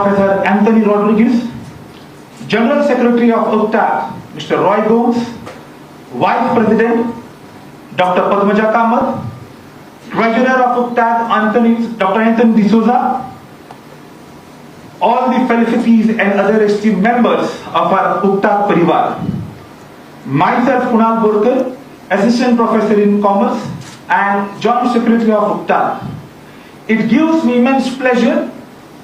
Professor Anthony Rodriguez, General Secretary of UCTAD, Mr. Roy Gomes, Vice President, Dr. Padmaja Kamath, Treasurer of UCTAD, Dr. Anthony D'Souza, all the felicities and other esteemed members of our UCTAD Parivar. Myself, Kunal Borkar, Assistant Professor in Commerce and Joint Secretary of UCTAD. It gives me immense pleasure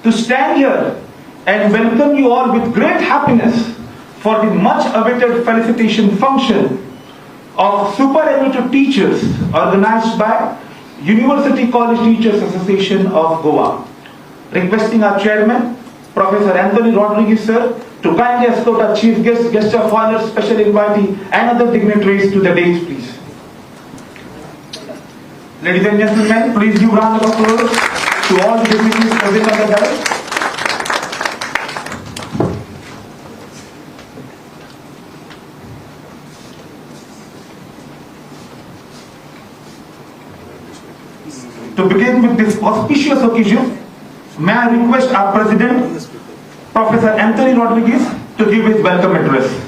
to stand here and welcome you all with great happiness for the much awaited felicitation function of superannuated teachers organized by University College Teachers Association of Goa. Requesting our chairman, Professor Anthony Rodriguez sir, to kindly escort our chief guest, guest of honor, special invitee and other dignitaries to the dais, please. Ladies and gentlemen, please give round of applause to all the dignitaries present on the dais. To begin with this auspicious occasion, may I request our President, Professor Anthony Rodriguez, to give his welcome address.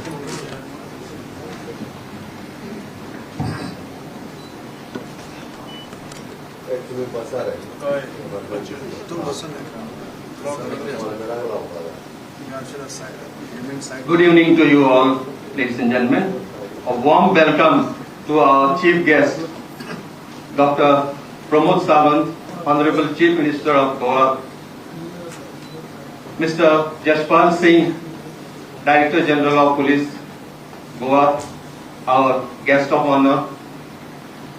Good evening to you all, ladies and gentlemen. A warm welcome to our chief guest, Dr. Pramod Sawant, Honorable Chief Minister of Goa, Mr. Jashpal Singh, Director General of Police, Goa, our guest of honor,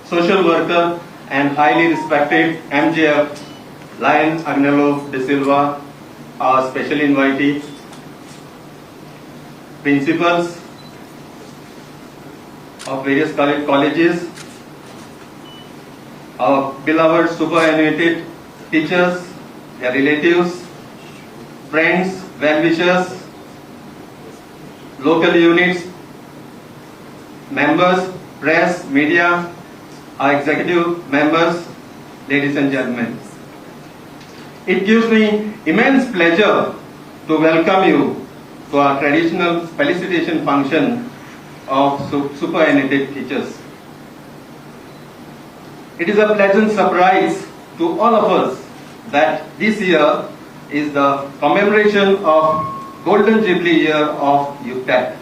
social worker and highly respected MJF, Lion Agnello de Silva, our special invitee, principals of various colleges, our beloved superannuated teachers, their relatives, friends, well-wishers, local units, members, press, media, our executive members, ladies and gentlemen. It gives me immense pleasure to welcome you to our traditional felicitation function of superannuated teachers. It is a pleasant surprise to all of us that this year is the commemoration of Golden Jubilee year of UCTAD.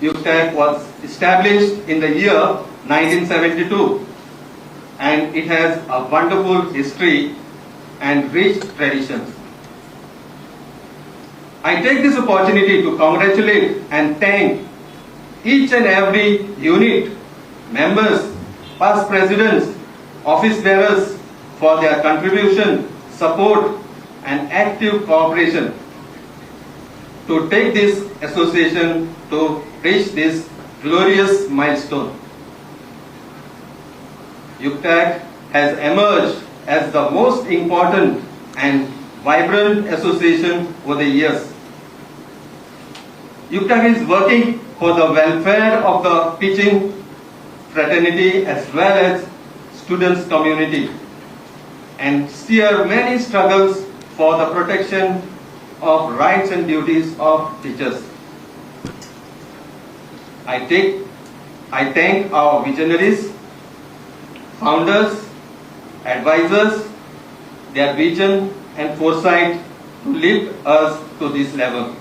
UCTAD was established in the year 1972 and it has a wonderful history and rich traditions. I take this opportunity to congratulate and thank each and every unit, members, past presidents, office bearers for their contribution, support and active cooperation to take this association to reach this glorious milestone. UCTAD has emerged as the most important and vibrant association over the years. UCTAD is working for the welfare of the teaching fraternity as well as students community and steer many struggles for the protection of rights and duties of teachers. I thank our visionaries, founders, advisors, their vision and foresight to lift us to this level.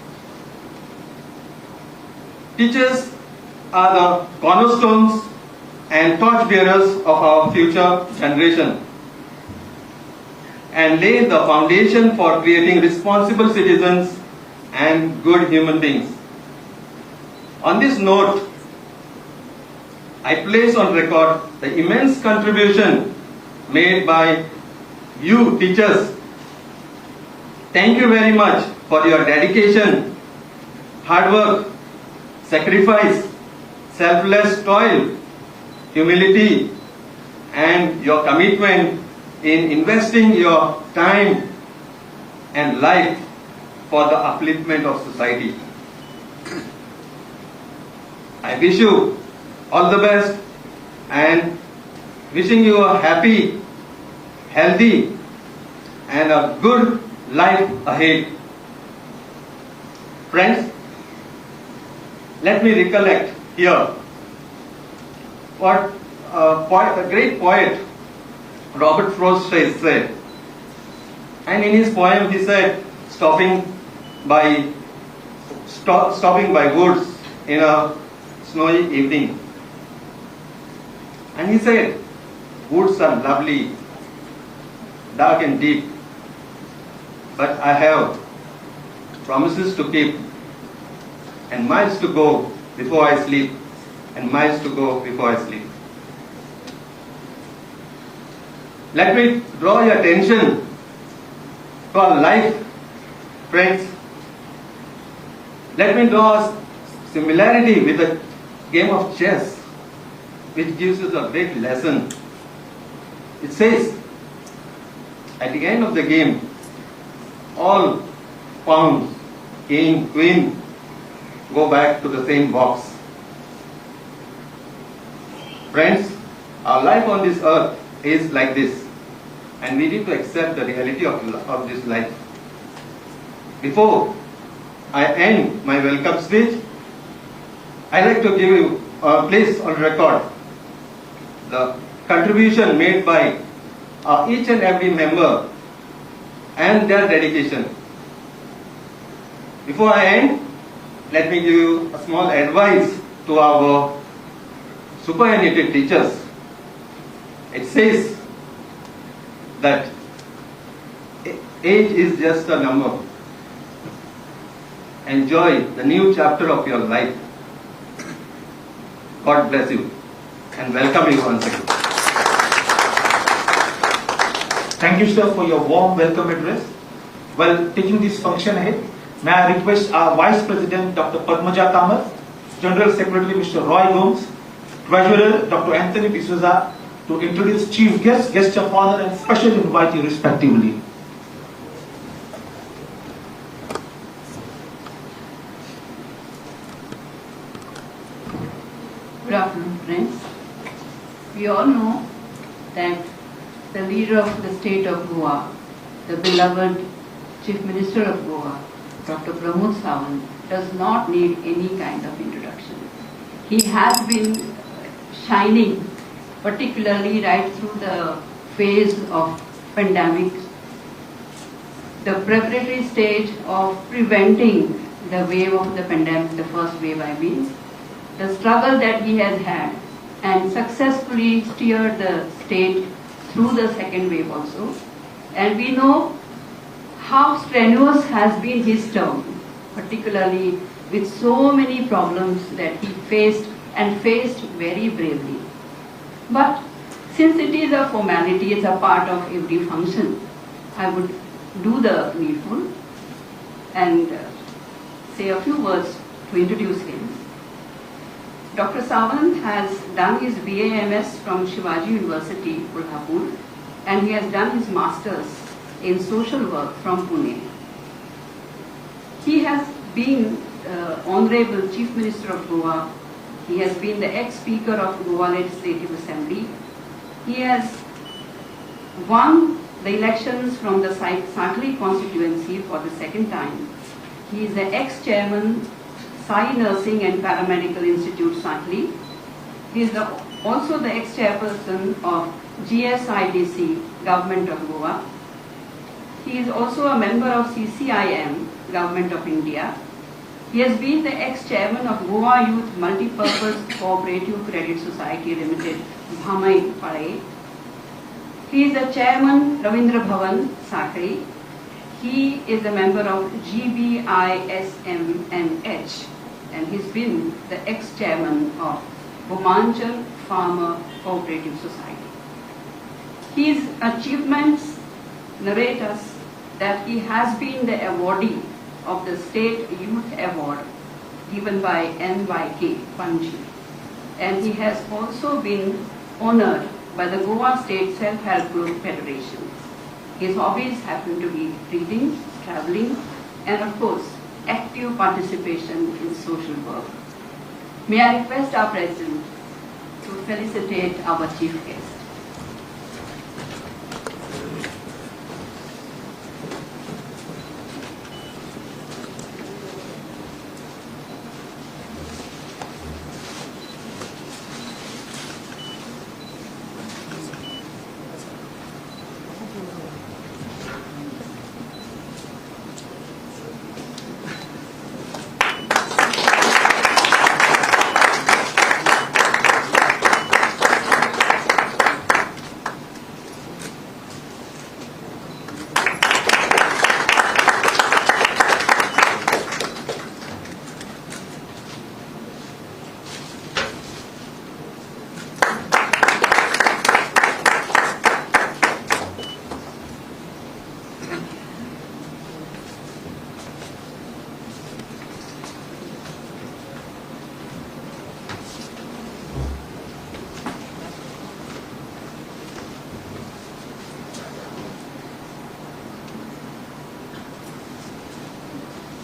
Teachers are the cornerstones and torchbearers of our future generation and lay the foundation for creating responsible citizens and good human beings. On this note, I place on record the immense contribution made by you teachers. Thank you very much for your dedication, hard work, sacrifice, selfless toil, humility, and your commitment in investing your time and life for the upliftment of society. I wish you all the best and wishing you a happy, healthy and a good life ahead. Friends, let me recollect here what a great poet Robert Frost said. And in his poem he said, stopping by woods in a snowy evening. And he said, woods are lovely, dark and deep, but I have promises to keep, and miles to go before I sleep, and miles to go before I sleep. Let me draw your attention to our life, friends. Let me draw a similarity with the game of chess, which gives us a great lesson. It says, at the end of the game, all pawns, king, queen, go back to the same box. Friends, our life on this earth is like this, and we need to accept the reality of this life. Before I end my welcome speech, I'd like to give you a place on record the contribution made by each and every member and their dedication. Before I end, let me give you a small advice to our superannuated teachers. It says that age is just a number. Enjoy the new chapter of your life. God bless you and welcome you once again. Thank you, sir, for your warm welcome address. While taking this function ahead, may I request our Vice President, Dr. Padmaja Kamath, General Secretary, Mr. Roy Gomes, Treasurer, Dr. Anthony D'Souza, to introduce Chief Guest, Guest of Honor, and Special Invitee, respectively. Good afternoon, friends. We all know that the leader of the state of Goa, the beloved Chief Minister of Goa, Dr. Pramod Sawant, does not need any kind of introduction. He has been shining, particularly right through the phase of pandemic, the preparatory stage of preventing the wave of the pandemic, the first wave I mean, the struggle that he has had and successfully steered the state through the second wave also. And we know how strenuous has been his term, particularly with so many problems that he faced and faced very bravely. But since it is a formality, it's a part of every function, I would do the needful and say a few words to introduce him. Dr. Sawant has done his BA/MS from Shivaji University, Kolhapur, and he has done his Masters in Social Work from Pune. He has been Honorable Chief Minister of Goa. He has been the ex-Speaker of Goa Legislative Assembly. He has won the elections from the Sakli constituency for the second time. He is the ex-Chairman Sai Nursing and Paramedical Institute, Sakli. He is also the ex-chairperson of GSIDC, Government of Goa. He is also a member of CCIM, Government of India. He has been the ex-chairman of Goa Youth Multipurpose Cooperative Credit Society Limited, Bhamai Padai. He is the chairman, Ravindra Bhavan, Sakri. He is a member of GBISMNH, and he's been the ex-chairman of Bomanchal Farmer Cooperative Society. His achievements narrate us that he has been the awardee of the State Youth Award given by NYK, Panji. And he has also been honored by the Goa State Self-Help Group Federation. His hobbies happen to be reading, traveling, and of course, active participation in social work. May I request our President to felicitate our Chief Guest.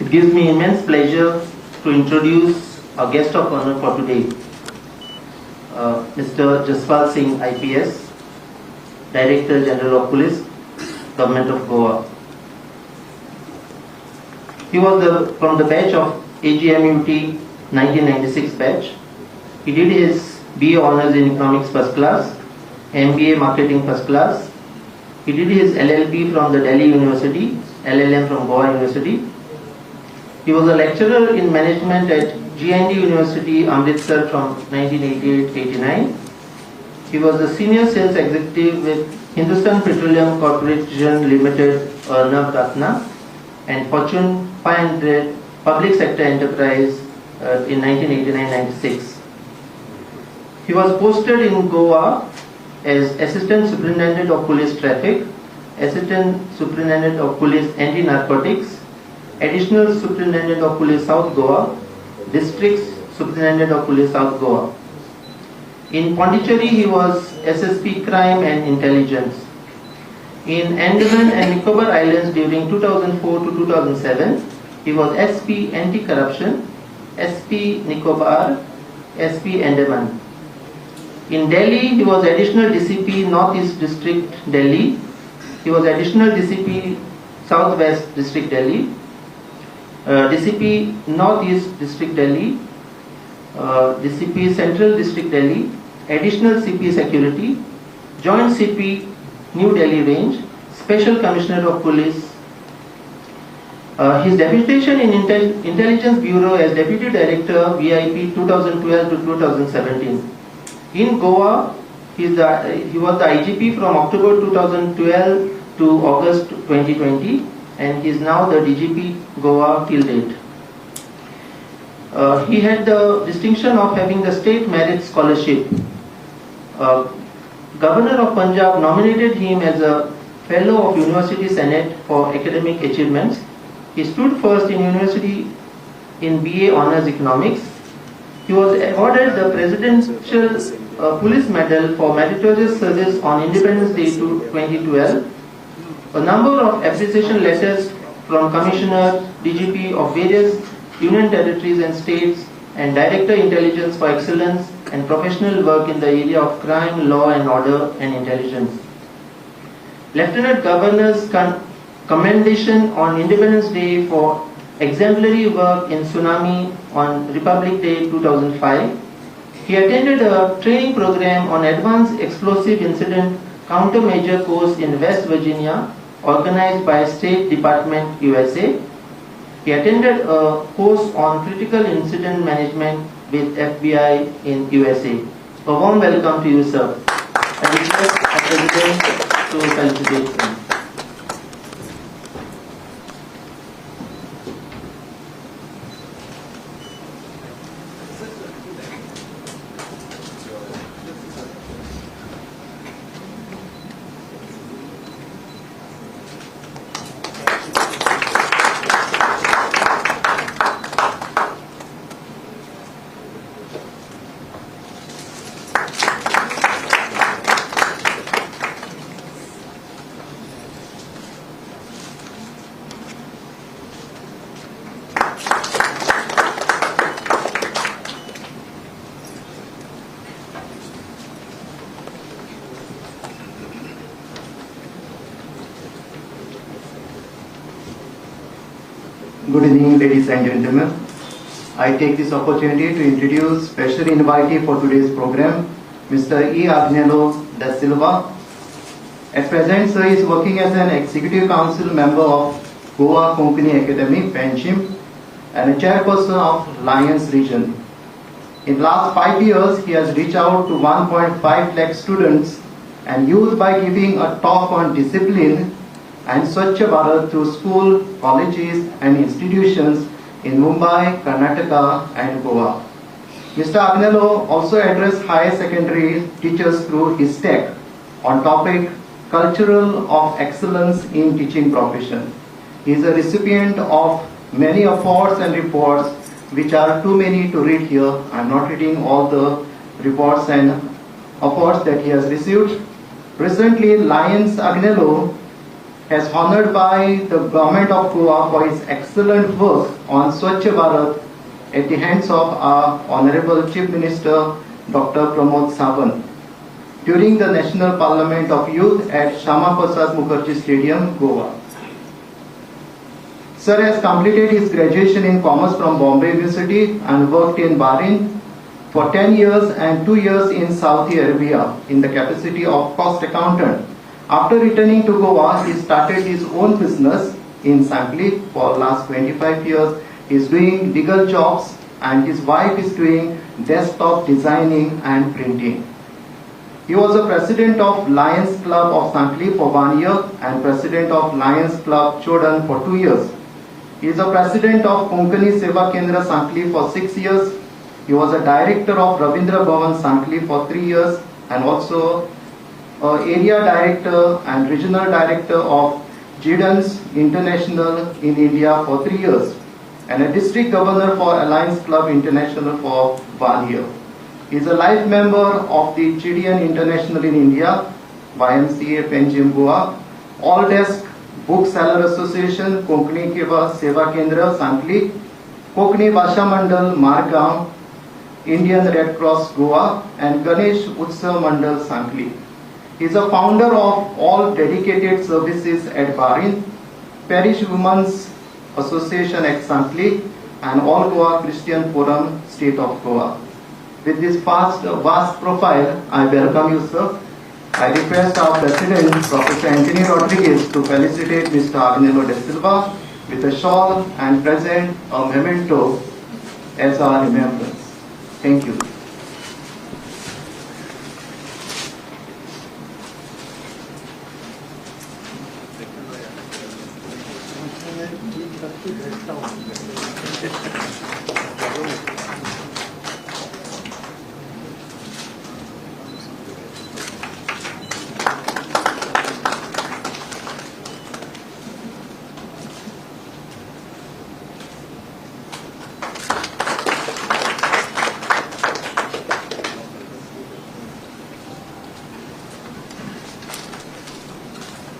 It gives me immense pleasure to introduce our guest of honor for today, Mr. Jaswal Singh, IPS, Director General of Police, Government of Goa. He was from the batch of AGMUT 1996 batch. He did his BA Honours in Economics First Class, MBA Marketing First Class. He did his LLB from the Delhi University, LLM from Goa University. He was a lecturer in management at GND University, Amritsar from 1988-89. He was a senior sales executive with Hindustan Petroleum Corporation Limited, Arnav Ratna, and Fortune 500 public sector enterprise in 1989-96. He was posted in Goa as Assistant Superintendent of Police Traffic, Assistant Superintendent of Police Anti-Narcotics, Additional Superintendent of Police South Goa, District Superintendent of Police South Goa. In Pondicherry, he was SSP Crime and Intelligence. In Andaman and Nicobar Islands during 2004 to 2007, he was SP Anti-Corruption, SP Nicobar, SP Andaman. In Delhi, he was Additional DCP Northeast District Delhi. He was Additional DCP Southwest District Delhi, DCP Northeast District Delhi, DCP Central District Delhi, Additional CP Security, Joint CP New Delhi Range, Special Commissioner of Police. His deputation in Intelligence Bureau as Deputy Director VIP 2012 to 2017. In Goa, he was the IGP from October 2012 to August 2020, and he is now the DGP Goa till date. He had the distinction of having the State Merit Scholarship. Governor of Punjab nominated him as a Fellow of University Senate for academic achievements. He stood first in university in BA Honours Economics. He was awarded the Presidential Police Medal for meritorious service on Independence Day 2012. A number of appreciation letters from Commissioner, DGP of various union territories and states, and Director Intelligence for excellence and professional work in the area of crime, law and order and intelligence. Lieutenant Governor's commendation on Independence Day for exemplary work in tsunami on Republic Day 2005. He attended a training program on Advanced Explosive Incident Countermeasure course in West Virginia, organized by State Department, USA. He attended a course on Critical Incident Management with FBI in USA. A warm welcome to you, sir. I request the President to felicitate him. Good evening, ladies and gentlemen. I take this opportunity to introduce special invitee for today's program, Mr. E. Agnello da Silva. At present, sir is working as an Executive Council member of Goa Konkani Academy, Penchim, and a chairperson of Lions region. In last 5 years, he has reached out to 1.5 lakh students and youth by giving a talk on discipline and Swachh Bharat through school, colleges and institutions in Mumbai, Karnataka and Goa. Mr. Agnello also addressed higher secondary teachers through his talk on topic Cultural of Excellence in Teaching Profession. He is a recipient of many awards and reports which are too many to read here. I am not reading all the reports and awards that he has received. Recently, Lions Agnello has honored by the Government of Goa for his excellent work on Swachh Bharat at the hands of our Honorable Chief Minister Dr. Pramod Sawant during the National Parliament of Youth at Shama Prasad Mukherjee Stadium, Goa. Sir has completed his graduation in Commerce from Bombay University and worked in Bahrain for 10 years and 2 years in Saudi Arabia in the capacity of cost accountant. After returning to Goa, he started his own business in Sangli. For last 25 years, he is doing legal jobs and his wife is doing desktop designing and printing. He was the president of Lions Club of Sangli for 1 year and president of Lions Club Chodan for 2 years. He is the president of Konkani Seva Kendra Sangli for 6 years. He was a director of Ravindra Bhavan Sangli for 3 years and also area director and regional director of Jidans International in India for 3 years and a district governor for Alliance Club International for 1 year. He is a life member of the Chidian International in India, YMCA Penjim Goa, All Desk Bookseller Association, Konkani Seva Kendra Sangli, Konkani Bhasha Mandal Margaon, Indian Red Cross Goa and Ganesh Utsav Mandal Sangli. He is a founder of All Dedicated Services at Bahrain, Parish Women's Association at Sangli and All Goa Christian Forum, State of Goa. With this vast profile, I welcome you, sir. I request our President, Professor Anthony Rodriguez, to felicitate Mr. Agnello De Silva with a shawl and present a memento as our remembrance. Thank you.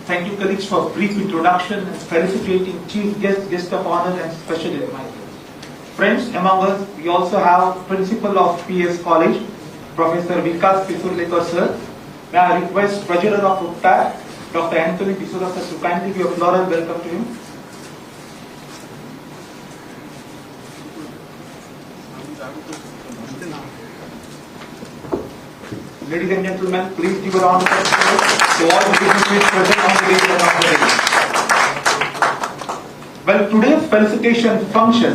Thank you, colleagues, for brief introduction and felicitating chief guest of honor and special advisors. Friends, among us, we also have Principal of PS College, Professor Vikas Pisurlekar, sir. May I request Treasurer of UCTAD, Dr. Anthony D'Souza, sir, to kindly give a floral welcome to him. Ladies and gentlemen, please give a round of applause to all the dignitaries present on the day of the day. Well, today's felicitation function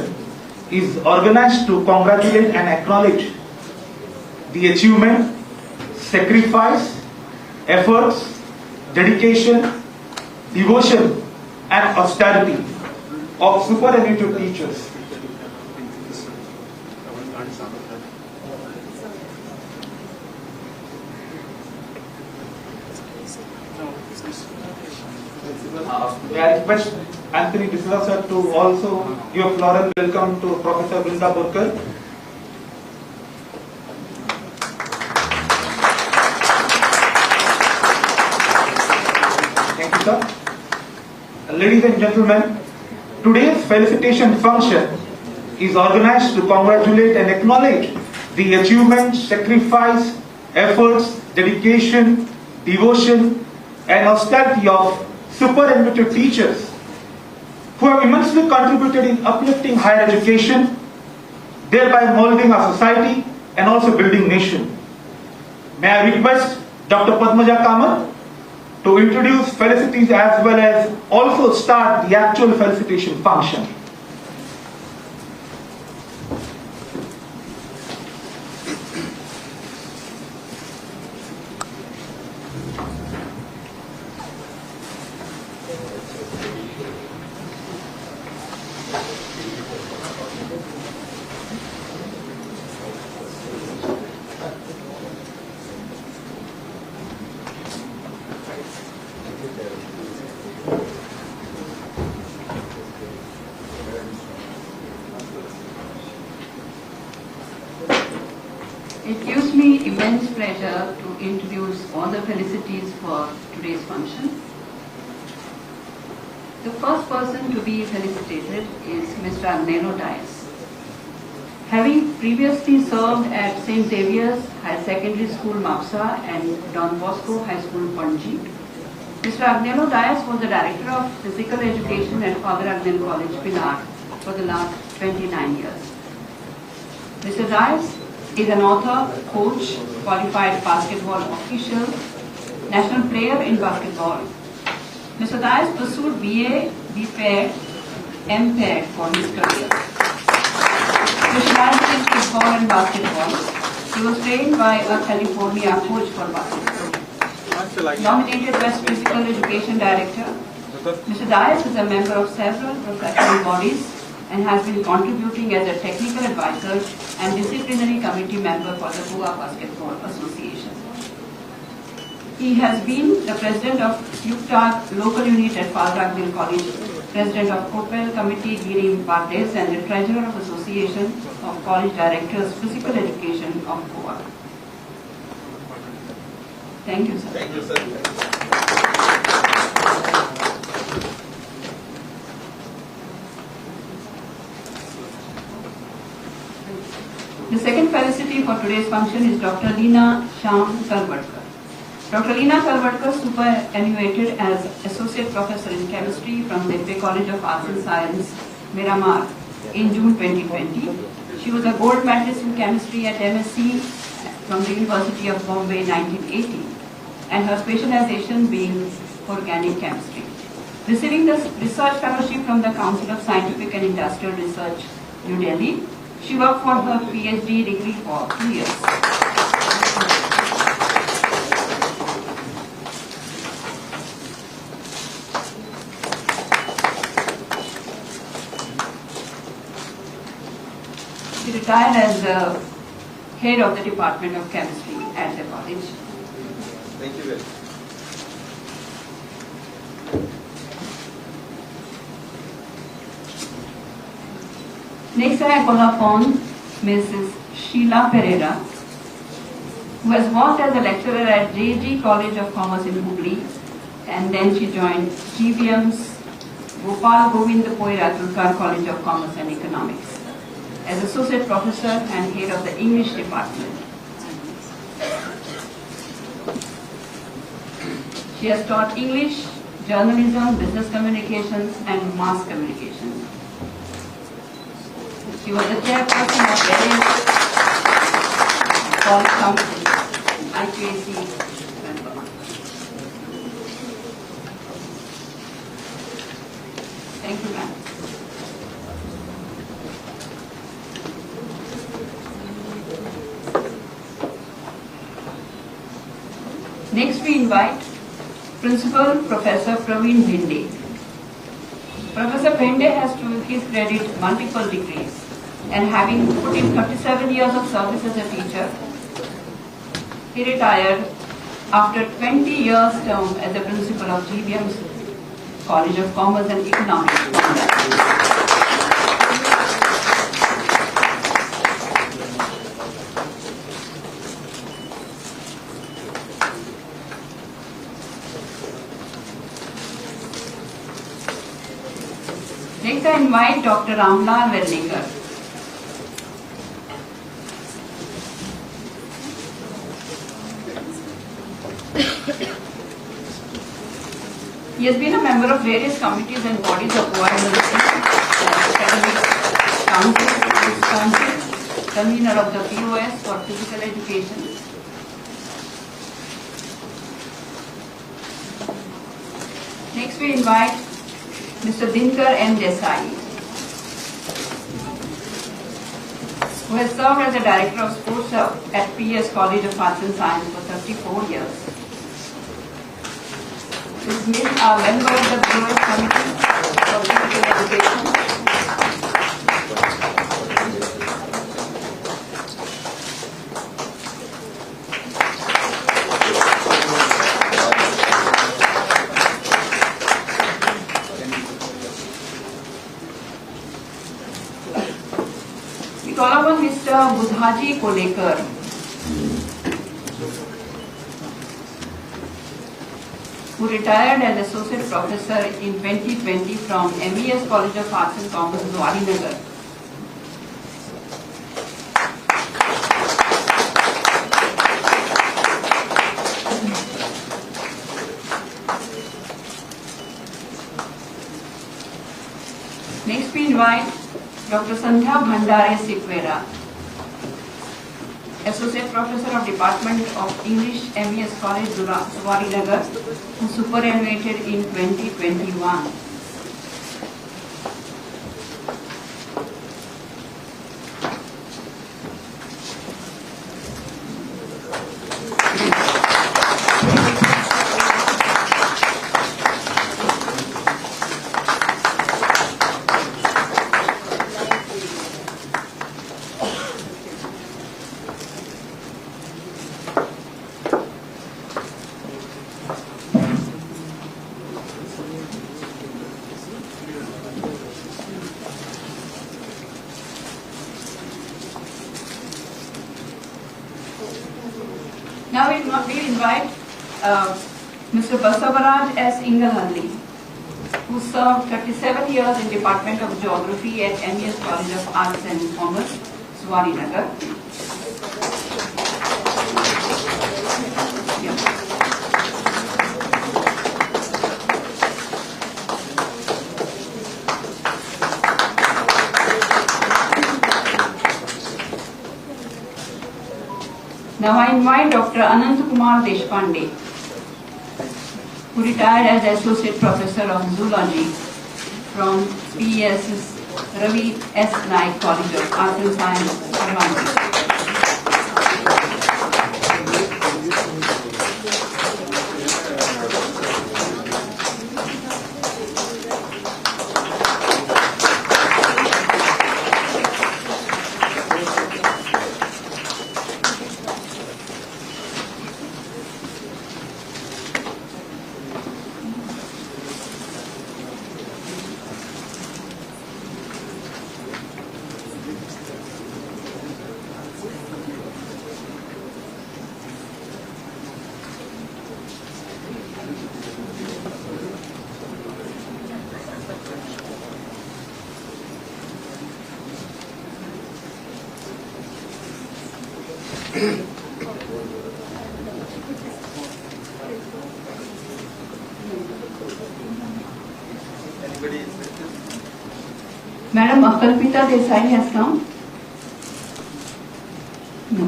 is organized to congratulate and acknowledge the achievement, sacrifice, efforts, dedication, devotion, and austerity of superannuated teachers. May I request Anthony D'Souza, sir, to also give a floral welcome to Professor Brinda Burkar. Thank you, sir. Ladies and gentlemen, today's felicitation function is organized to congratulate and acknowledge the achievement, sacrifice, efforts, dedication, devotion, and austerity of superannuated teachers who have immensely contributed in uplifting higher education, thereby molding our society and also building nation. May I request Dr. Padmaja Kamat to introduce felicities as well as also start the actual felicitation function. It gives me immense pleasure to introduce all the felicities for today's function. The first person to be felicitated is Mr. Agnello Dias. Having previously served at St. Xavier's High Secondary School, Mapsa and Don Bosco High School, Panji, Mr. Agnello Dias was the Director of Physical Education at Father Agnello College, Pilar for the last 29 years. Mr. Dias is an author, coach, qualified basketball official, national player in basketball. Mr. Dias pursued BA, BPed, MPed for his career. Specialized in football and basketball, he was trained by a California coach for basketball. Nominated Best Physical Education Director, Mr. Dias is a member of several professional bodies and has been contributing as a technical advisor and disciplinary committee member for the Goa Basketball Association. He has been the president of UCTAD local unit at Father Agnello College, president of COPEL committee Giri Bardes, and the treasurer of Association of College Directors Physical Education of Goa. Thank you, sir. Thank you, sir. The second felicity for today's function is Dr. Leena Shyam Talwalkar. Dr. Leena Talwalkar superannuated as Associate Professor in Chemistry from the Bombay College of Arts and Science, Miramar, in June 2020. She was a gold medalist in chemistry at MSc from the University of Bombay in 1980, and her specialization being organic chemistry. Receiving the research fellowship from the Council of Scientific and Industrial Research, New Delhi, she worked for her PhD degree for 2 years. She retired as the head of the Department of Chemistry at the college. Thank you very much. Next, I call upon Mrs. Sheila Pereira, who has worked as a lecturer at JG College of Commerce in Hubli, and then she joined GVM's Gopal Govindapur Atulkar College of Commerce and Economics as associate professor and head of the English department. She has taught English, journalism, business communications, and mass communication. She was the chairperson of various college councils, IQAC member. Thank you, ma'am. Next, we invite Principal Professor Praveen Bhinde. Professor Bhinde has to his credit multiple degrees, and having put in 37 years of service as a teacher, he retired after 20 years term as the principal of GVM's College of Commerce and Economics. Next, I invite Dr. Ramlal Verlikar. He has been a member of various committees and bodies of Goa Academic Council, convener of the POS for Physical Education. Next, we invite Mr. Dinkar N. Desai, who has served as the Director of Sports at PS College of Arts and Science for 34 years. Ms. Mill, a member of the Prudent Committee for Physical Education. We call upon Mr. Budhaji Kolekar. who retired as Associate Professor in 2020 from MES College of Arts and Commerce, Zuarinagar. Next we invite Dr. Sandhya Bhandare Sikwera, Associate Professor of Department of English, MES College, Zuarinagar, who superannuated in 2021. Now we invite Mr. Basavaraj S. Ingalhalli, who served 37 years in Department of Geography at MES College of Arts and Commerce, Zuarinagar. Now I invite Dr. Anant Kumar Deshpande, who retired as Associate Professor of Zoology from PES's Ravi S. Naik College of Arts and Science, Konkani. Madam Akalpita Desai has come. No.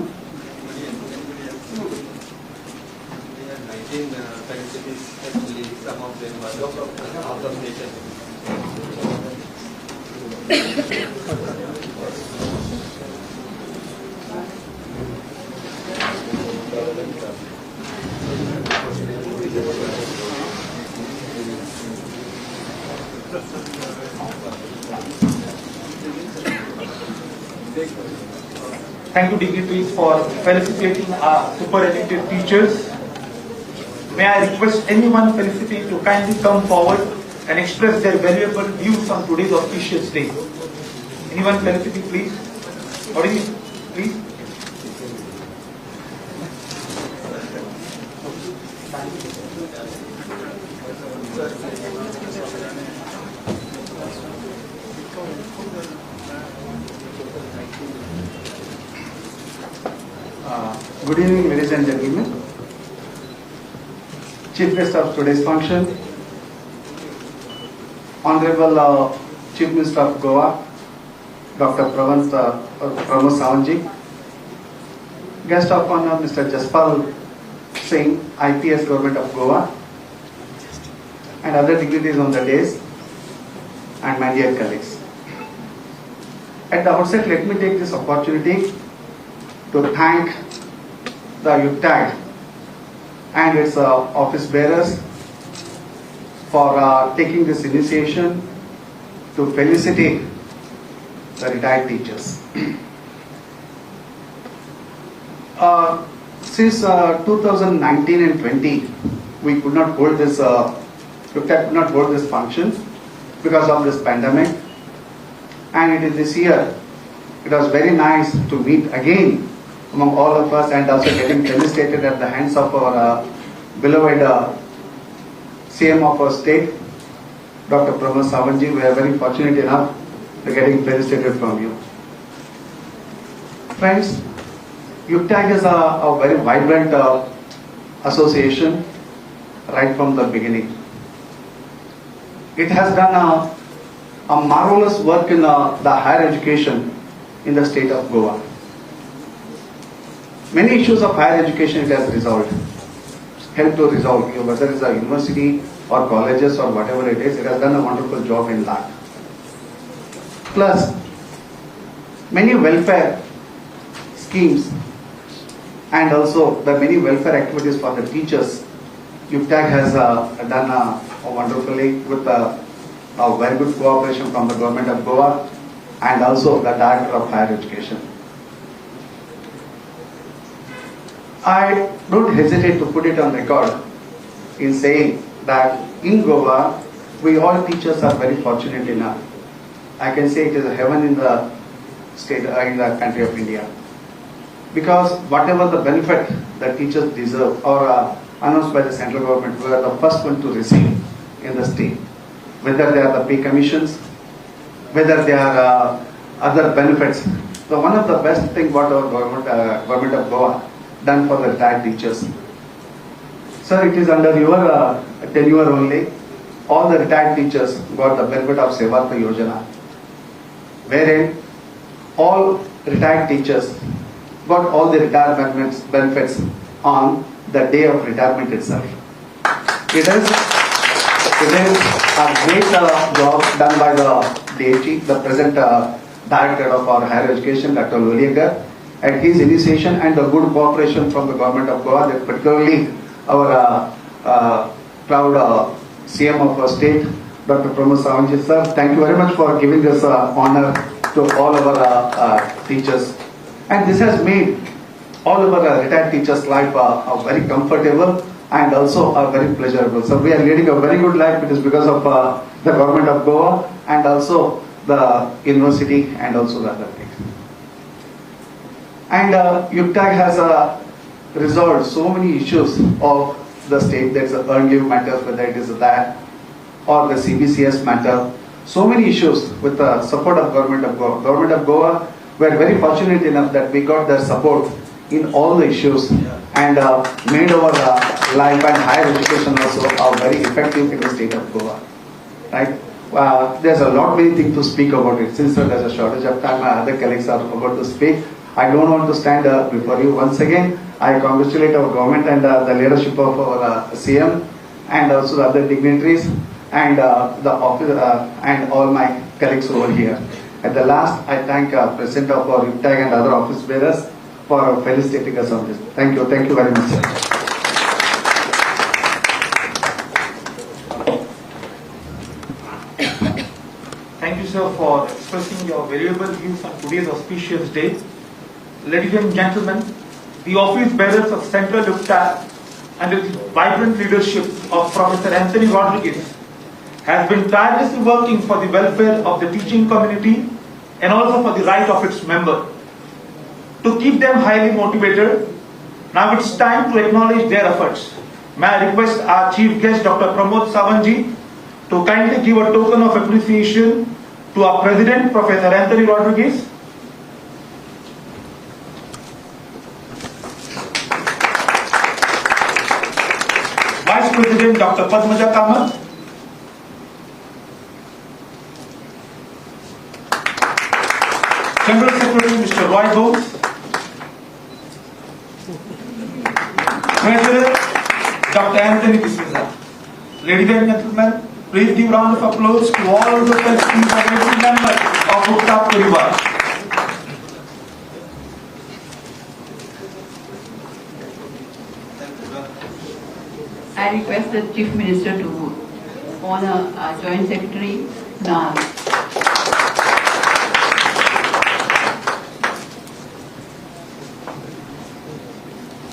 We have 19 felicities, actually some of them were out of nation. Thank you, dignitaries, for felicitating our superannuated teachers. May I request anyone felicitate to kindly come forward and express their valuable views on today's auspicious day. Anyone felicitate, please? What is it, please? Good evening, ladies and gentlemen. Chief guest of today's function, Honorable Chief Minister of Goa, Dr. Pramod Sawant. Guest of honor, Mr. Jaspal Singh, IPS Government of Goa, and other dignitaries on the days, and my dear colleagues. At the outset, let me take this opportunity to thank the UTAG and its office bearers for taking this initiation to felicitate the retired teachers. Since 2019 and 20, we could not hold this, UTAG could not hold this function because of this pandemic, and it is this year. It was very nice to meet again among all of us, and also getting felicitated at the hands of our beloved CM of our state, Dr. Pramod Sawantji. We are very fortunate enough to getting felicitated from you. Friends, UPTAG is a very vibrant association right from the beginning. It has done a marvelous work in the higher education in the state of Goa. Many issues of higher education it has resolved, helped to resolve, whether it's a university or colleges or whatever it is, it has done a wonderful job in that. Plus, many welfare schemes and also the many welfare activities for the teachers, UPTAG has done wonderfully with a very good cooperation from the government of Goa and also the Director of Higher Education. I don't hesitate to put it on record in saying that in Goa, we all teachers are very fortunate enough. I can say it is a heaven in the state, in the country of India. Because whatever the benefit that teachers deserve or announced by the central government, we are the first one to receive in the state. Whether they are the pay commissions, whether they are other benefits. So one of the best thing what our government of Goa done for the retired teachers. Sir, it is under your tenure only. All the retired teachers got the benefit of Sevartha Yojana, wherein all retired teachers got all the retirement benefits on the day of retirement itself. It is a great job done by the DHE, the present Director of our Higher Education, Dr. Loliagar, at his initiation and the good cooperation from the government of Goa, particularly our proud CM of our state, Dr. Pramod Sawantji sir. Thank you very much for giving this honor to all our teachers. And this has made all of our retired teachers' life very comfortable and also very pleasurable. So we are leading a very good life. It is because of the government of Goa and also the university and also the other things. And UPTAG has resolved so many issues of the state. There's earned leave matters, whether it is that or the CBCS matter. So many issues with the support of government of Goa. Government of Goa, we are very fortunate enough that we got their support in all the issues and made our life and higher education also very effective in the state of Goa. Right? There's a lot many things to speak about it. Since there's a shortage of time, my other colleagues are about to speak. I don't want to stand before you. Once again, I congratulate our government and the leadership of our CM and also the other dignitaries and the office and all my colleagues over here. At the last, I thank President of our UPTAG and other office bearers for felicitating us on this. Thank you very much, sir. Thank you, sir, for expressing your valuable views on today's auspicious day. Ladies and gentlemen, the office bearers of Central UPTAG under the vibrant leadership of Professor Anthony Rodriguez has been tirelessly working for the welfare of the teaching community and also for the right of its members. To keep them highly motivated, now it's time to acknowledge their efforts. May I request our chief guest, Dr. Pramod Sawantji, to kindly give a token of appreciation to our President, Professor Anthony Rodriguez. Vice President, Dr. Padmaja Kamath. General Secretary, Mr. Roy Bose. Treasurer, Dr. Anthony D'Souza. Ladies and gentlemen, please give round of applause to all the trustees and every member of UPTAG Parivar. I request the Chief Minister to honor our Joint Secretary now.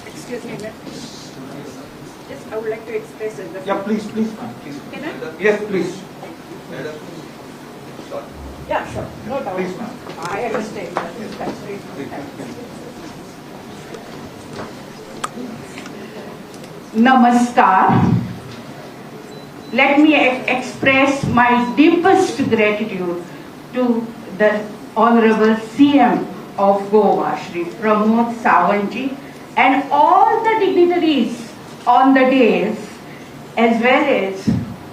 Excuse me, ma'am. Yes, I would like to express the... Yeah, please, ma'am. Please. Can I? Yes, please. Yeah, sure. No doubt. Please, ma'am. I understand. That's very Namaskar. let me express my deepest gratitude to the Honorable CM of Goa, Shri Pramod Sawantji, and all the dignitaries on the dais, as well as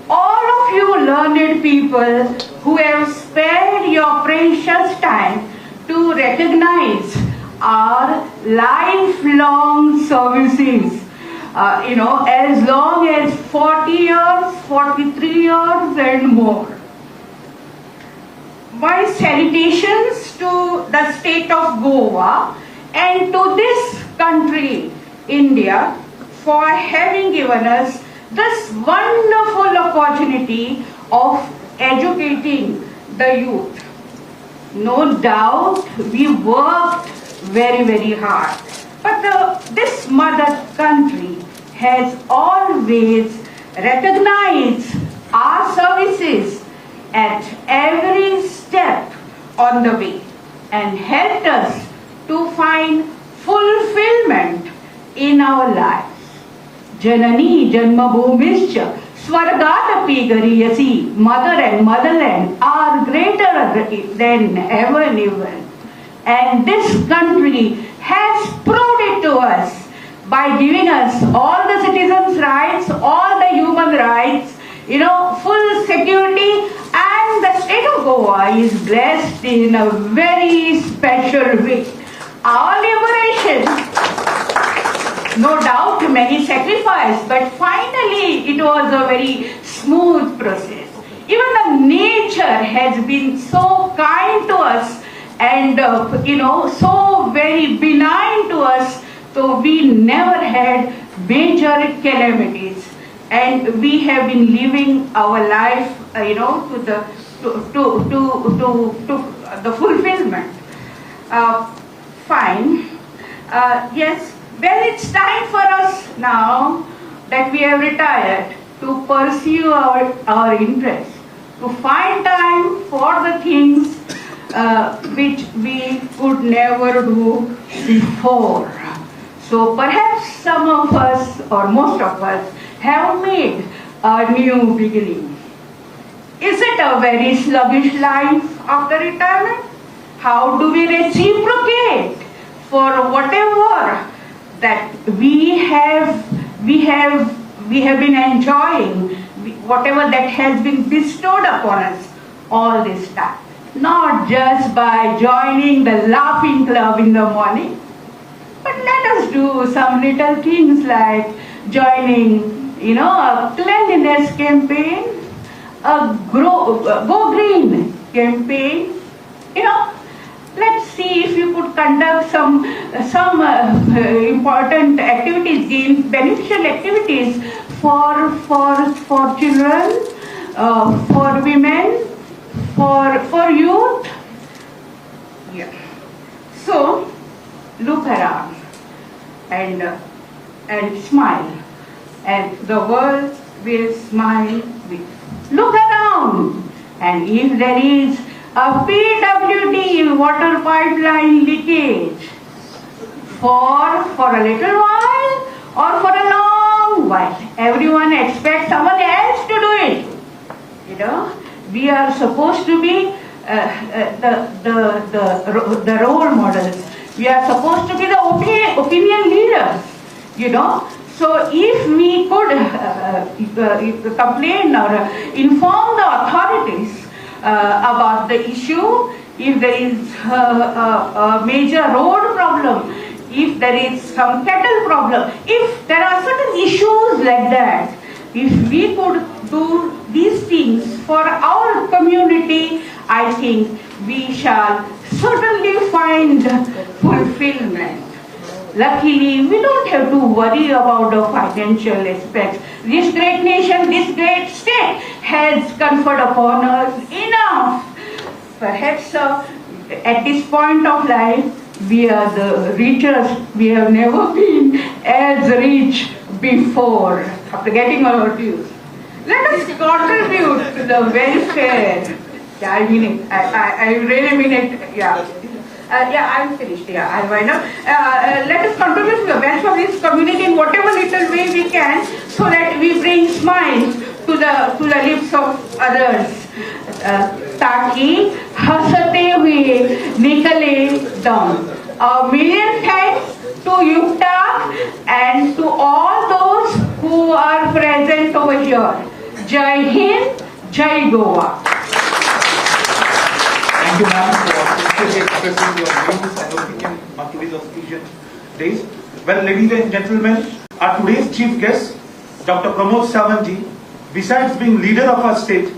all of you learned people who have spared your precious time to recognize our lifelong services. As long as 40 years, 43 years and more. My salutations to the state of Goa and to this country, India, for having given us this wonderful opportunity of educating the youth. No doubt we worked very, very hard. But this mother country has always recognized our services at every step on the way and helped us to find fulfillment in our lives. Janani Janmabhumischa Swargadapi Gariyasi, mother and motherland are greater than ever and ever. And this country has proved it to us by giving us all the citizens' rights, all the human rights, full security, and the state of Goa is blessed in a very special way. Our liberation, no doubt many sacrificed, but finally it was a very smooth process. Even the nature has been so kind to us and so very benign to us, so we never had major calamities, and we have been living our life to the fulfillment. Fine. Yes, well, it's time for us now that we have retired to pursue our interests, to find time for the things which we could never do before. So perhaps some of us or most of us have made a new beginning. Is it a very sluggish life after retirement? How do we reciprocate for whatever that we have been enjoying, whatever that has been bestowed upon us all this time? Not just by joining the laughing club in the morning, but let us do some little things like joining, a cleanliness campaign, a Go Green campaign. Let's see if you could conduct some important activities, beneficial activities for children, for women, for youth. Yeah. So look around and smile, and the world will smile with you. Look around, and if there is a PWD water pipeline leakage for a little while or for a long while, everyone expects someone else to do it. We are supposed to be the role models. We are supposed to be the opinion leaders. So if we could complain or inform the authorities about the issue, if there is a major road problem, if there is some cattle problem, if there are certain issues like that, if we could do these things for our community, I think we shall certainly find fulfillment. Luckily, we don't have to worry about the financial aspects. This great nation, this great state has conferred upon us enough. Perhaps at this point of life, we are the richest. We have never been as rich before after getting our dues. Let us contribute to the welfare. Yeah, I mean it. I really mean it. Yeah. I'm finished. Yeah, I'll wind up. Let us contribute to the welfare of this community in whatever little way we can, so that we bring smiles to the lips of others, ताकि हंसते हुए निकले दम. A million thanks to Yukta and to all those who are present over here. Jai Hind, Jai Goa. Thank you, ma'am, for expressing your views and opinion on today's auspicious days. Well, ladies and gentlemen, our today's chief guest, Dr. Pramod Sawant, besides being leader of our state,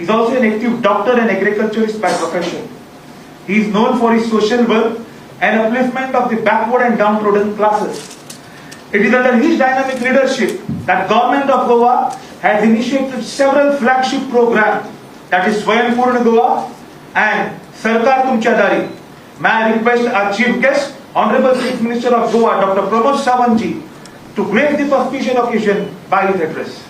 is also an active doctor and agriculturist by profession. He is known for his social work and upliftment of the backward and downtrodden classes. It is under his dynamic leadership that Government of Goa has initiated several flagship programs, that is Swayambhurna Goa and Sarkar Tumcha Dari. May I request our chief guest, Honorable Chief Minister of Goa, Dr. Pramod Sawant, to grace this auspicious occasion by his address.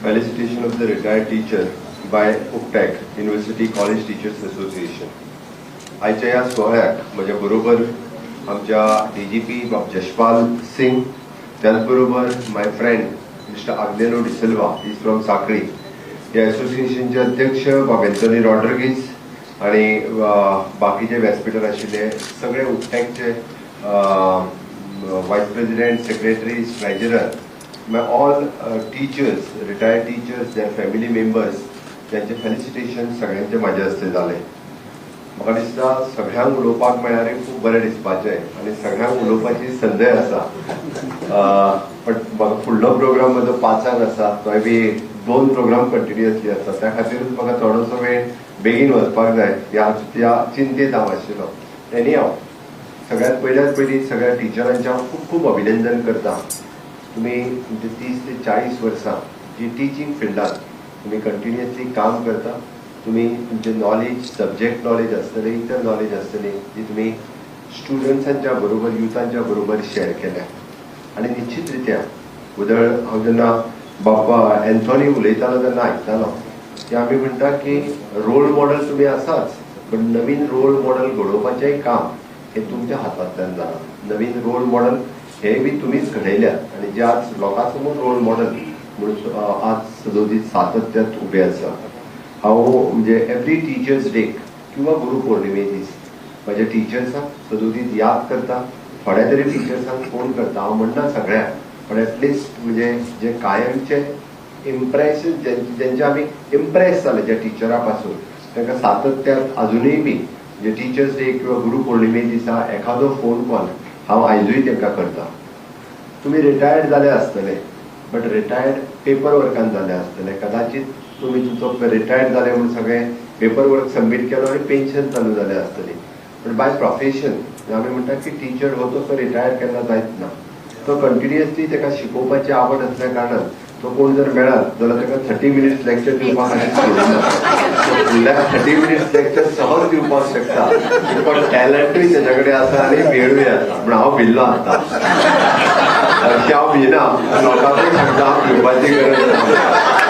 Felicitation of the retired teacher by UCTAC, University College Teachers Association. आयच्या ह्या सोहळ्याक म्हज्या बरोबर आमच्या DGP बाब जशपाल सिंग, त्याचबरोबर my friend mister Agnelo D'Silva is from Sanquelim, ह्या असोसिएशनचे अध्यक्ष बाब एंथनी रॉड्रिगीज आणि बाकीचे व्यासपीठार आशिल्ले सगळे UCTACचे vice president, secretaries, treasurer, all teachers, retired teachers, their family members, त्यांचे फेलिसिटेशन सगळ्यांचे म्हाज्या हस्ते जाले. म्हाका दिसता सगळ्यांक उलोवपाक मेळ्ळ्यार खूब बरें दिसपाचें आनी सगळ्यांक उलोवपाची संदय आसा. पण म्हाका फुडलो प्रोग्राम म्हजो 5:00 आसा, तोय बी 2 प्रोग्राम कंटिन्युअसली आसा, त्या खातीरूच म्हाका थोडोसो वेळ बेगीन वचपाक जाय ह्या चिंतेत हांव आशिल्लो. एनी हांव सगळ्यात पयलीं सगळ्या टिचरांचें हांव खूब खूब अभिनंदन करता. तुम्ही तुमचे 30 ते 40 वर्सां जी टिचींग फिल्डात तुम्ही कंटिन्युअसली काम करता. तुम्ही तुमचे नॉलेज, सब्जेक्ट नॉलेज आसतलें, इतर नॉलेज आसतलें जी तुम्ही स्टुडंट्सांच्या बरोबर, युथांच्या बरोबर शेअर केल्या. आणि निश्चितरित्या उदळ हांव जेन्ना बाबा एंथनी उलयतालो तेन्ना आयकतालो की आमी म्हणटा की रोल मॉडेल तुम्ही आसाच, पण नवीन रोल मॉडेल घडोवपाचेंय काम हे तुमच्या हातांतल्यान जाता. नवीन रोल मॉडेल हे बी तुम्हीच घडयल्यात आणि जे आज लोकांसमोर रोल मॉडेल म्हणून आज सदोदीत सातत्यात उबे आसा. हांव म्हणजे एवरी टिचर्स डे किंवा गुरुपौर्णिमे दीस माझ्या टिचर्सांक सदोदीत याद करता. थोड्या तरी टिचर्सांक फोन करता, हांव म्हणना सगळ्यांक, पण एटलिस्ट म्हणजे जे कायमचे इम्प्रेस, ज्यांचे आमी इम्प्रेस जाले ज्या टिचरा पासून, तांकां सातत्यात अजुनूय बी म्हणजे टिचर्स डे किंवा गुरुपौर्णिमे दिसा एखादो फोन कॉल हांव आयजूय तांकां करता. तुम्ही रिटायर्ड जाले आसतले, बट रिटायर्ड पेपर वर्कान जाले आसतले. कदाचित तुम्ही तुमचो रिटायर्ड जाले म्हणून सगळें पेपर वर्क सबमीट केलो आणि पेन्शन चालू जालें आसतली. पण बाय प्रोफेशन आमी म्हणटा की टीचर हो तो रिटायर केन्ना जायत ना. तो कंटिन्युअसली ताका शिकोवपाची आवड असल्या कारणान तो कोण जर मेळत जाल्यार ताका 30 मिनिट्स लेक्चर दिवपाक फुडल्या 30 मिनिट्स लेक्चर सहज दिवपाक शकता. पण टॅलंटूय तेच्या कडेन आसा आनी वेळूय आसा. पूण हांव भिल्लो आसता, हांव भिना, लोकांकूय सांगता हांव भिवपाची गरज ना.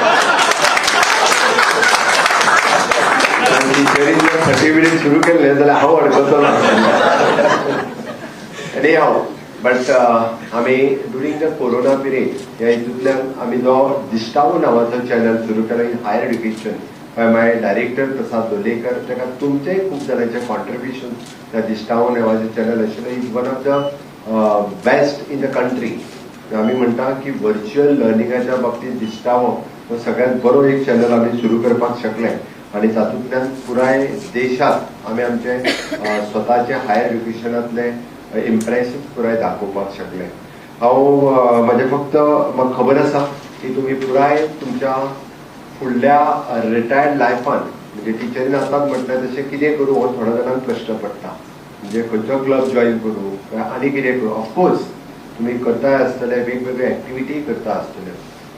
टिचरीन जर 30 मिनिट सुरू केले जाल्यार हांव अडकतलो. एनी हांव बट आमी ड्युरींग द कोरोना पिरियड ह्या हितूंतल्यान आमी जो दिश्टावो नांवाचो चॅनल सुरू केलो in higher education by my director Prasad Lolayekar. ताका तुमचेय खूब जाणांचे कॉन्ट्रिब्युशन त्या दिश्टावो नांवाचें चॅनल आशिल्लें. Is one of the best in the country. आमी म्हणटा की व्हर्च्युअल लर्निंगाच्या बाबतींत दिश्टावो हो सगळ्यांत बरो एक चॅनल आमी सुरू करपाक शकले आणि तातूंतल्यान पुराय देशात आमी आमचे स्वताचे हायर एड्युकेशनांतले इम्प्रेशन पुराय दाखोवपाक शकले. हांव म्हाजें फक्त म्हाका खबर आसा की तुमी पुराय तुमच्या फुडल्या रिटायर्ड लायफान म्हणजे टिचरीन आतांच म्हटलें तशें कितें करूं हो थोड्या जाणांक प्रश्न पडटा. म्हणजे खंयचो क्लब जॉईन करूं काय आनी कितें करूं. ऑफकोर्स तुमी करताय आसतले, वेगवेगळे एक्टिविटी करता आसतले.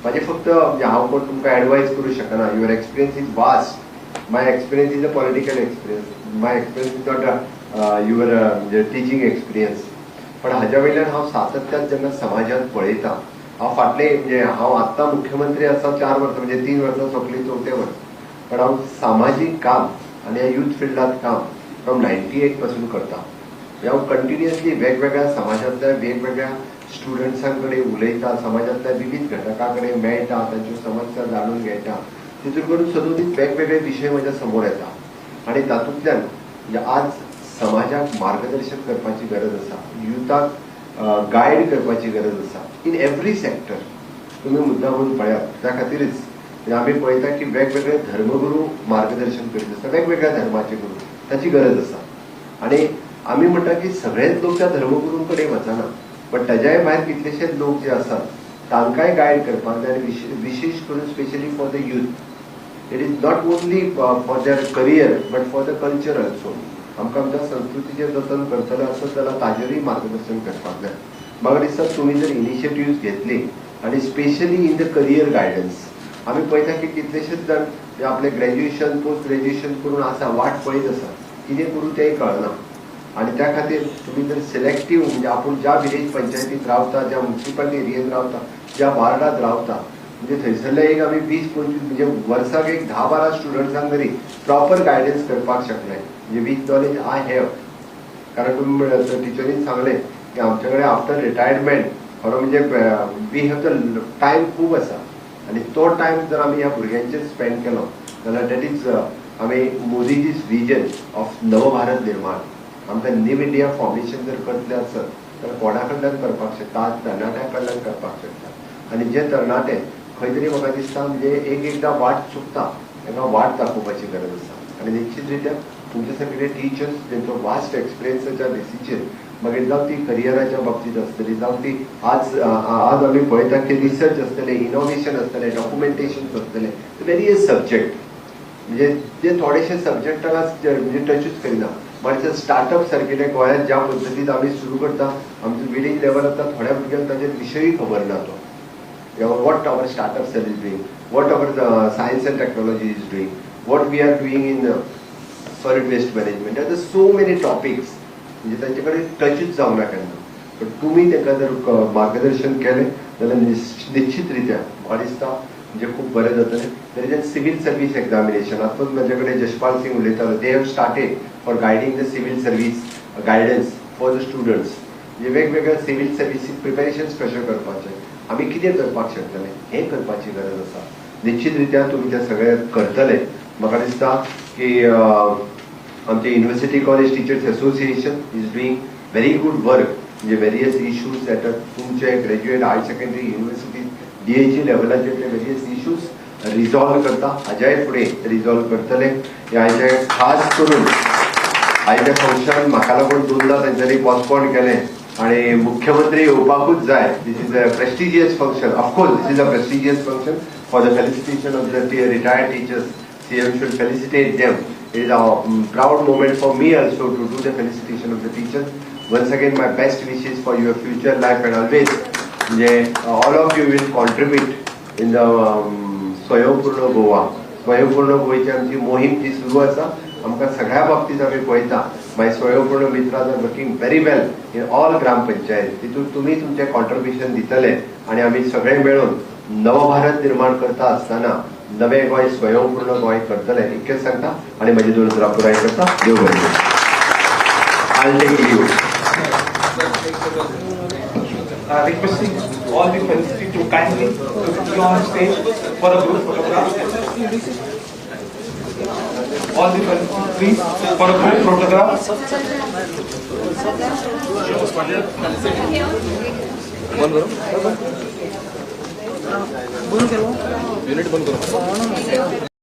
म्हाजें फक्त हांव कोण तुमकां एडवायज करूं शकना. Your experience is vast. My experience is a political experience. My experience is not your म्हणजे टीचिंग एक्सपिरियन्स. पण हाज्या वयल्यान हांव सातत्यान जेन्ना समाजांत पळयता, हांव फाटले म्हणजे हांव आत्तां मुख्यमंत्री आसा 4 वर्सां म्हणजे 3 वर्सां सोंपली 4थें वर्स. पण हांव सामाजीक काम आनी ह्या यूथ फिल्डांत काम फ्रॉम 98 पासून करता. हांव कंटिन्युअसली वेगवेगळ्या समाजांतल्या वेगवेगळ्या स्टुडंट्सांकडे उलयता, समाजातल्या विविध घटकांकडे मेळटा, तांच्यो समस्या जाणून घेता, तितून करून सदोदीत वेगवेगळे विशय म्हज्या समोर येता आणि तातूंतल्यान म्हणजे आज समाजाक मार्गदर्शन करपाची गरज आसा, युथाक गायड करपाची गरज आसा इन एवरी सेक्टर. तुम्ही मुद्दामून पळयात, त्या खातीरच आमी पळयता की वेगवेगळे धर्मगुरू मार्गदर्शन करीत आसता, वेगवेगळ्या धर्माचे गुरू, ताची गरज आसा. आणि आमी म्हणटा की सगळेच लोक त्या धर्मगुरूं कडेन वचना, पण ताच्याय भायर कितलेशेच लोक जे आसात तांकांय गायड करपाक जाय, आनी विशेष करून specially for the youth. It is not only for their career but for the culture also. आमकां आमच्या संस्कृतीचें जतन करतले आसत जाल्यार ताजेरूय मार्गदर्शन करपाक जाय. म्हाका दिसता तुमी जर इनिशिएटिव्ह घेतली आणि specially in the career guidance, आमी पळयता की कितलेशेच जाण आपले ग्रॅज्युएशन पोस्ट ग्रॅज्युएशन करून आसा, वाट पळयत आसा, कितें करूं तेंय कळना. आणि त्या खातीर तुम्ही जर सिलेक्टिव्ह म्हणजे आपण ज्या विलेज पंचायतीत रावता, ज्या म्युन्सिपल एरियेत रावता, ज्या वार्डात रावता, म्हणजे थंयसरले एक आमी 20-25 म्हणजे वर्साक एक 10-12 स्टुडंट्सांक तरी प्रॉपर गायडन्स करपाक शकले, म्हणजे वीथ नॉलेज आय हॅव. कारण तुम्ही टिचरीन सांगले की आमचे कडेन आफ्टर रिटायरमेंट खरो म्हणजे वी हॅव द टायम खूब आसा आणि तो टायम जर आमी ह्या भुरग्यांचेर स्पेंड केलो जाल्यार दॅट इज आमी मोदीजीज विजन ऑफ नवभारत निर्माण. आमकां न्यू इंडिया फॉर्मेशन जर करतले आसत जाल्यार कोणा कडल्यान करपाक शकता, आज तरणाट्या कडल्यान करपाक शकता. आणि जे तरणाटे खंय तरी म्हाका दिसता म्हणजे एकदां वाट चुकता, तांकां वाट दाखोवपाची गरज आसा. आणि निश्चित रित्या तुमचे सगळे टीचर्स जेंचो वास्ट एक्सपिरियन्साच्या बेसीचेर मागीर जावं ती करियराच्या बाबतीत आसतली, जावं ती आज आमी पळयता की रिसर्च आसतले, इनोव्हेशन आसतले, डॉक्युमेंटेशन आसतले, वेरियस सब्जेक्ट म्हणजे जे थोडेशे सब्जेक्टाक म्हणजे टचूच करिना. म्हणजे स्टार्टअप सारकेले गोंयांत ज्या पद्दतीन आमी सुरू करता, आमचो विलेज लेवल आतां थोड्या भुरग्यांक ताचेर विशयय खबर ना तो. What our startup cell is doing, what our science and technology is doing, what we are doing in solid waste management. Are so many topics म्हणजे तांचे कडेन टचूच जावना केन्ना. पण तुमी तांकां जर मार्गदर्शन केलें जाल्यार निश्चित रित्या म्हाका दिसता म्हणजे खूप बरें जातलें. तेजे सिव्हिल सर्व्हिस एक्झामिनेशन आतां म्हजे कडेन जशपाल सिंग उलयतालो, they have started for guiding the civil service guidance for the students. म्हणजे वेगवेगळ्या सिव्हिल सर्व्हिसीस प्रिपेरेशन्स कशें करपाचें, आमी कितें करपाक शकतले हें करपाची गरज आसा. निश्चित रित्या तुमी तें सगळें करतले. म्हाका दिसता की आमचे university college teachers association is doing very good work. म्हणजे वेरियस इश्यूज येतात तुमचे graduate higher secondary university DHE लेवलाचेर ते वेरियस इश्यूज रिजॉल्व करता, हाज्याय फुडें रिजॉल्व करतले. हाचे खास करून आयच्या फंक्शन म्हाका लागून 2दा तांच्यांनी पोस्टपोन केलें आणि मुख्यमंत्री येवपाकूच जाय. This is a prestigious function. Of course this is a prestigious function for the felicitation of the retired teachers. CM should felicitate them. It is a proud moment for me also to do the felicitation of the teachers. Once again, my best wishes for your future life and always. All of you will contribute in the स्वयंपूर्ण गोवा. स्वयंपूर्ण गोयची आमची मोहीम जी सुरू आसा. आमकां सगळ्या बाबतीत आमी पळयता माय स्वयंपूर्ण मित्रां are working very well in all gram panchayat. तितून तुमी तुमचें कॉन्ट्रिब्युशन दितले आणि आमी सगळे मेळून नवभारत निर्माण करता आसतना नवे गोंय स्वयंपूर्ण गोंय करतले इतकेंच सांगता आणि म्हजी 2 उतरां पुराय करता. देव बरें करूं. I'll take leave. Requesting all the faculty to kindly be on stage for a group photograph. All the faculty please for a group photograph. बंद करो. यूनिट बंद करो.